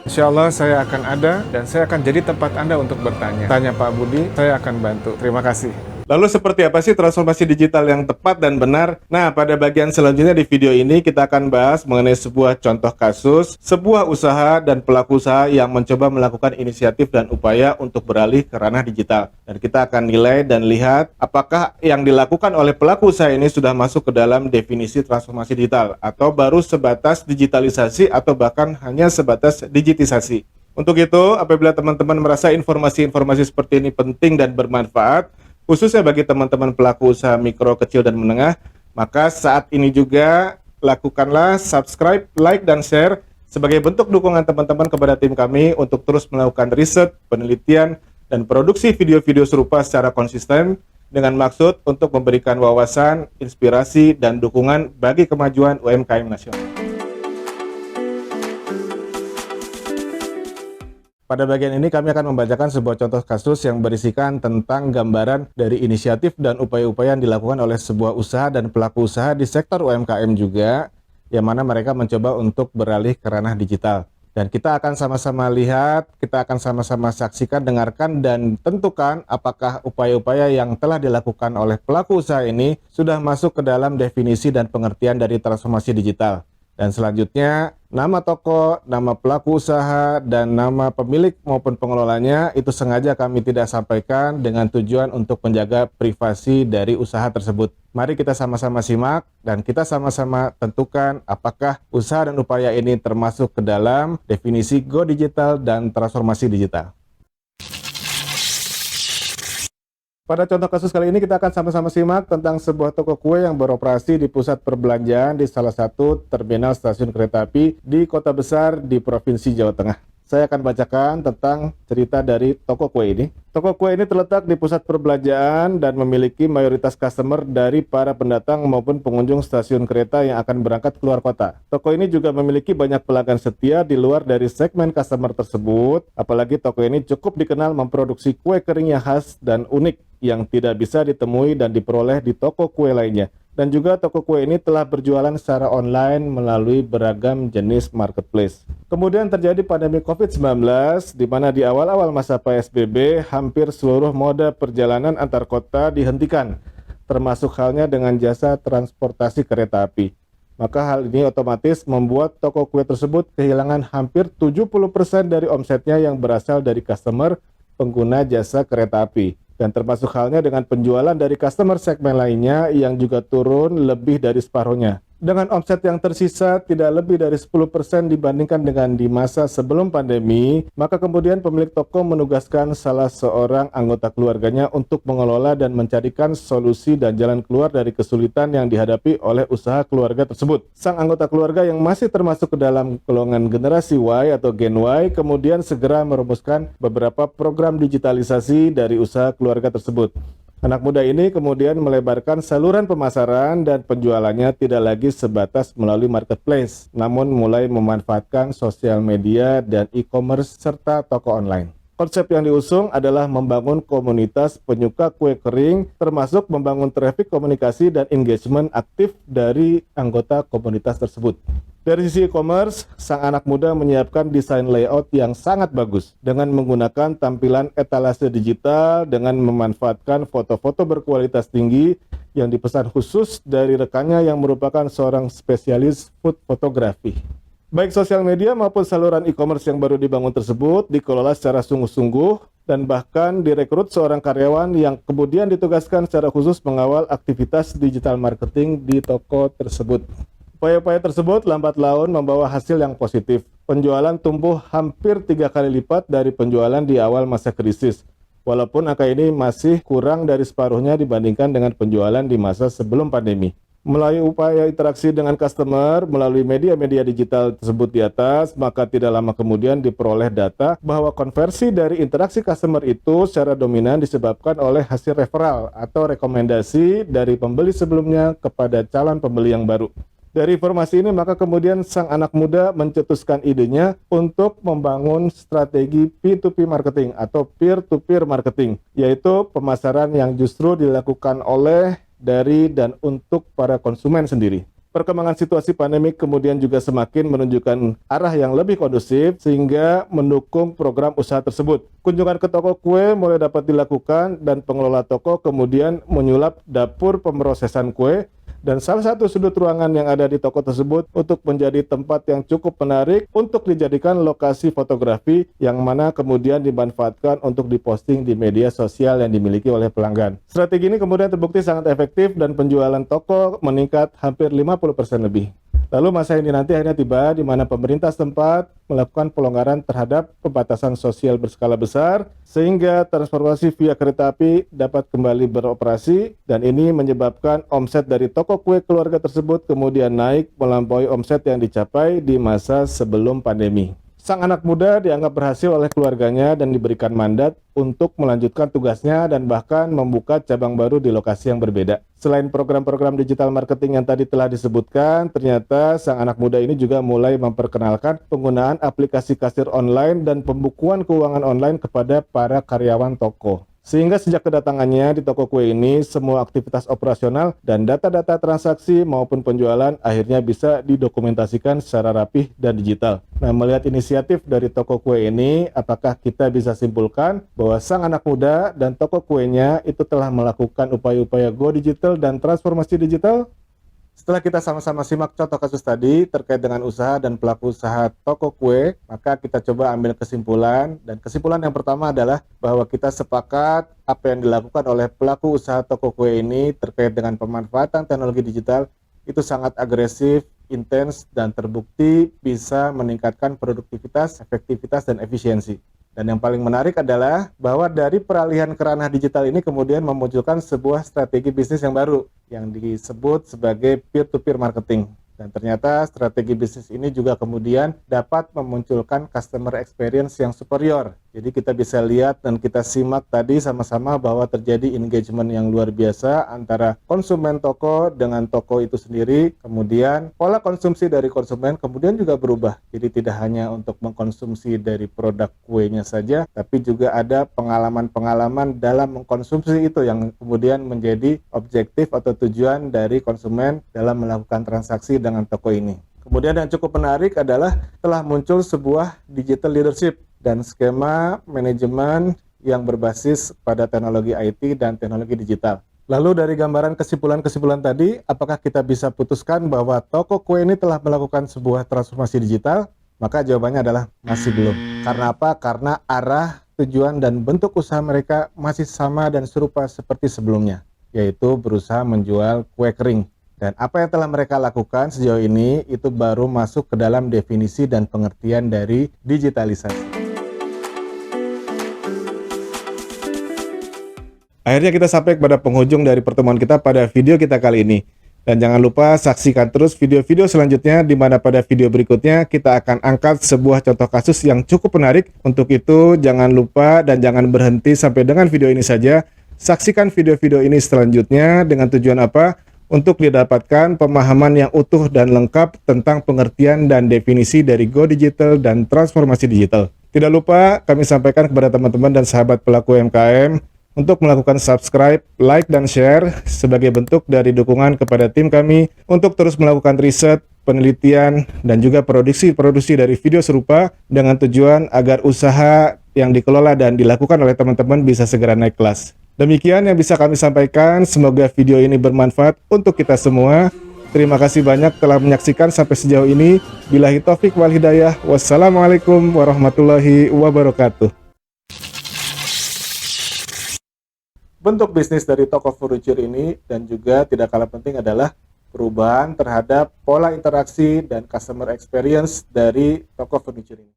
Insya Allah saya akan ada dan saya akan jadi tempat Anda untuk bertanya. Tanya Pak Budi, saya akan bantu. Terima kasih. Lalu seperti apa sih transformasi digital yang tepat dan benar? Nah, pada bagian selanjutnya di video ini kita akan bahas mengenai sebuah contoh kasus, sebuah usaha dan pelaku usaha yang mencoba melakukan inisiatif dan upaya untuk beralih ke ranah digital. Dan kita akan nilai dan lihat apakah yang dilakukan oleh pelaku usaha ini sudah masuk ke dalam definisi transformasi digital atau baru sebatas digitalisasi atau bahkan hanya sebatas digitisasi. Untuk itu, apabila teman-teman merasa informasi-informasi seperti ini penting dan bermanfaat, khususnya bagi teman-teman pelaku usaha mikro, kecil, dan menengah, maka saat ini juga lakukanlah subscribe, like, dan share sebagai bentuk dukungan teman-teman kepada tim kami untuk terus melakukan riset, penelitian, dan produksi video-video serupa secara konsisten dengan maksud untuk memberikan wawasan, inspirasi, dan dukungan bagi kemajuan UMKM nasional. Pada bagian ini kami akan membacakan sebuah contoh kasus yang berisikan tentang gambaran dari inisiatif dan upaya-upaya yang dilakukan oleh sebuah usaha dan pelaku usaha di sektor UMKM juga, yang mana mereka mencoba untuk beralih ke ranah digital. Dan kita akan sama-sama lihat, kita akan sama-sama saksikan, dengarkan, dan tentukan apakah upaya-upaya yang telah dilakukan oleh pelaku usaha ini sudah masuk ke dalam definisi dan pengertian dari transformasi digital. Dan selanjutnya, nama toko, nama pelaku usaha, dan nama pemilik maupun pengelolanya itu sengaja kami tidak sampaikan dengan tujuan untuk menjaga privasi dari usaha tersebut. Mari kita sama-sama simak dan kita sama-sama tentukan apakah usaha dan upaya ini termasuk ke dalam definisi Go Digital dan transformasi digital. Pada contoh kasus kali ini kita akan sama-sama simak tentang sebuah toko kue yang beroperasi di pusat perbelanjaan di salah satu terminal stasiun kereta api di kota besar di Provinsi Jawa Tengah. Saya akan bacakan tentang cerita dari toko kue ini. Toko kue ini terletak di pusat perbelanjaan dan memiliki mayoritas customer dari para pendatang maupun pengunjung stasiun kereta yang akan berangkat keluar kota. Toko ini juga memiliki banyak pelanggan setia di luar dari segmen customer tersebut, apalagi toko ini cukup dikenal memproduksi kue kering yang khas dan unik yang tidak bisa ditemui dan diperoleh di toko kue lainnya. Dan juga toko kue ini telah berjualan secara online melalui beragam jenis marketplace. Kemudian terjadi pandemi COVID-19, di mana di awal-awal masa PSBB, hampir seluruh moda perjalanan antar kota dihentikan, termasuk halnya dengan jasa transportasi kereta api. Maka hal ini otomatis membuat toko kue tersebut kehilangan hampir 70% dari omsetnya yang berasal dari customer pengguna jasa kereta api. Dan termasuk halnya dengan penjualan dari customer segmen lainnya yang juga turun lebih dari separuhnya. Dengan omset yang tersisa tidak lebih dari 10% dibandingkan dengan di masa sebelum pandemi, maka kemudian pemilik toko menugaskan salah seorang anggota keluarganya untuk mengelola dan mencarikan solusi dan jalan keluar dari kesulitan yang dihadapi oleh usaha keluarga tersebut. Sang anggota keluarga yang masih termasuk ke dalam golongan generasi Y atau Gen Y kemudian segera merumuskan beberapa program digitalisasi dari usaha keluarga tersebut. Anak muda ini kemudian melebarkan saluran pemasaran dan penjualannya tidak lagi sebatas melalui marketplace, namun mulai memanfaatkan sosial media dan e-commerce serta toko online. Konsep yang diusung adalah membangun komunitas penyuka kue kering, termasuk membangun traffic komunikasi dan engagement aktif dari anggota komunitas tersebut. Dari sisi e-commerce, sang anak muda menyiapkan desain layout yang sangat bagus dengan menggunakan tampilan etalase digital dengan memanfaatkan foto-foto berkualitas tinggi yang dipesan khusus dari rekannya yang merupakan seorang spesialis food fotografi. Baik sosial media maupun saluran e-commerce yang baru dibangun tersebut dikelola secara sungguh-sungguh dan bahkan direkrut seorang karyawan yang kemudian ditugaskan secara khusus mengawal aktivitas digital marketing di toko tersebut. Upaya-upaya tersebut lambat laun membawa hasil yang positif. Penjualan tumbuh hampir 3 kali lipat dari penjualan di awal masa krisis. Walaupun angka ini masih kurang dari separuhnya dibandingkan dengan penjualan di masa sebelum pandemi. Melalui upaya interaksi dengan customer melalui media-media digital tersebut di atas, maka tidak lama kemudian diperoleh data bahwa konversi dari interaksi customer itu secara dominan disebabkan oleh hasil referral atau rekomendasi dari pembeli sebelumnya kepada calon pembeli yang baru. Dari informasi ini maka kemudian sang anak muda mencetuskan idenya untuk membangun strategi P2P marketing atau peer-to-peer marketing, yaitu pemasaran yang justru dilakukan oleh, dari, dan untuk para konsumen sendiri. Perkembangan situasi pandemik kemudian juga semakin menunjukkan arah yang lebih kondusif sehingga mendukung program usaha tersebut. Kunjungan ke toko kue mulai dapat dilakukan dan pengelola toko kemudian menyulap dapur pemrosesan kue dan salah satu sudut ruangan yang ada di toko tersebut untuk menjadi tempat yang cukup menarik untuk dijadikan lokasi fotografi yang mana kemudian dimanfaatkan untuk diposting di media sosial yang dimiliki oleh pelanggan. Strategi ini kemudian terbukti sangat efektif dan penjualan toko meningkat hampir 50% lebih. Lalu masa ini nanti akhirnya tiba di mana pemerintah setempat melakukan pelonggaran terhadap pembatasan sosial berskala besar sehingga transportasi via kereta api dapat kembali beroperasi dan ini menyebabkan omset dari toko kue keluarga tersebut kemudian naik melampaui omset yang dicapai di masa sebelum pandemi. Sang anak muda dianggap berhasil oleh keluarganya dan diberikan mandat untuk melanjutkan tugasnya dan bahkan membuka cabang baru di lokasi yang berbeda. Selain program-program digital marketing yang tadi telah disebutkan, ternyata sang anak muda ini juga mulai memperkenalkan penggunaan aplikasi kasir online dan pembukuan keuangan online kepada para karyawan toko. Sehingga sejak kedatangannya di toko kue ini, semua aktivitas operasional dan data-data transaksi maupun penjualan akhirnya bisa didokumentasikan secara rapih dan digital. Nah, melihat inisiatif dari toko kue ini, apakah kita bisa simpulkan bahwa sang anak muda dan toko kuenya itu telah melakukan upaya-upaya go digital dan transformasi digital? Setelah kita sama-sama simak contoh kasus tadi terkait dengan usaha dan pelaku usaha toko kue, maka kita coba ambil kesimpulan. Dan kesimpulan yang pertama adalah bahwa kita sepakat apa yang dilakukan oleh pelaku usaha toko kue ini terkait dengan pemanfaatan teknologi digital itu sangat agresif, intens, dan terbukti bisa meningkatkan produktivitas, efektivitas, dan efisiensi. Dan yang paling menarik adalah bahwa dari peralihan ke ranah digital ini kemudian memunculkan sebuah strategi bisnis yang baru yang disebut sebagai peer-to-peer marketing. Dan ternyata strategi bisnis ini juga kemudian dapat memunculkan customer experience yang superior. Jadi kita bisa lihat dan kita simak tadi sama-sama bahwa terjadi engagement yang luar biasa antara konsumen toko dengan toko itu sendiri. Kemudian pola konsumsi dari konsumen kemudian juga berubah. Jadi tidak hanya untuk mengkonsumsi dari produk kuenya saja, tapi juga ada pengalaman-pengalaman dalam mengkonsumsi itu yang kemudian menjadi objektif atau tujuan dari konsumen dalam melakukan transaksi dengan toko ini. Kemudian yang cukup menarik adalah telah muncul sebuah digital leadership dan skema manajemen yang berbasis pada teknologi IT dan teknologi digital. Lalu dari gambaran kesimpulan-kesimpulan tadi, apakah kita bisa putuskan bahwa toko kue ini telah melakukan sebuah transformasi digital? Maka jawabannya adalah masih belum. Karena apa? Karena arah, tujuan, dan bentuk usaha mereka masih sama dan serupa seperti sebelumnya, yaitu berusaha menjual kue kering. Dan apa yang telah mereka lakukan sejauh ini itu baru masuk ke dalam definisi dan pengertian dari digitalisasi. Akhirnya kita sampai kepada penghujung dari pertemuan kita pada video kita kali ini. Dan jangan lupa saksikan terus video-video selanjutnya di mana pada video berikutnya kita akan angkat sebuah contoh kasus yang cukup menarik. Untuk itu jangan lupa dan jangan berhenti sampai dengan video ini saja. Saksikan video-video ini selanjutnya dengan tujuan apa? Untuk didapatkan pemahaman yang utuh dan lengkap tentang pengertian dan definisi dari Go Digital dan transformasi digital. Tidak lupa kami sampaikan kepada teman-teman dan sahabat pelaku UMKM untuk melakukan subscribe, like, dan share sebagai bentuk dari dukungan kepada tim kami untuk terus melakukan riset, penelitian, dan juga produksi dari video serupa dengan tujuan agar usaha yang dikelola dan dilakukan oleh teman-teman bisa segera naik kelas. Demikian yang bisa kami sampaikan, semoga video ini bermanfaat untuk kita semua. Terima kasih banyak telah menyaksikan sampai sejauh ini. Billahi taufik wal hidayah. Wassalamualaikum warahmatullahi wabarakatuh. Bentuk bisnis dari toko furniture ini dan juga tidak kalah penting adalah perubahan terhadap pola interaksi dan customer experience dari toko furniture ini.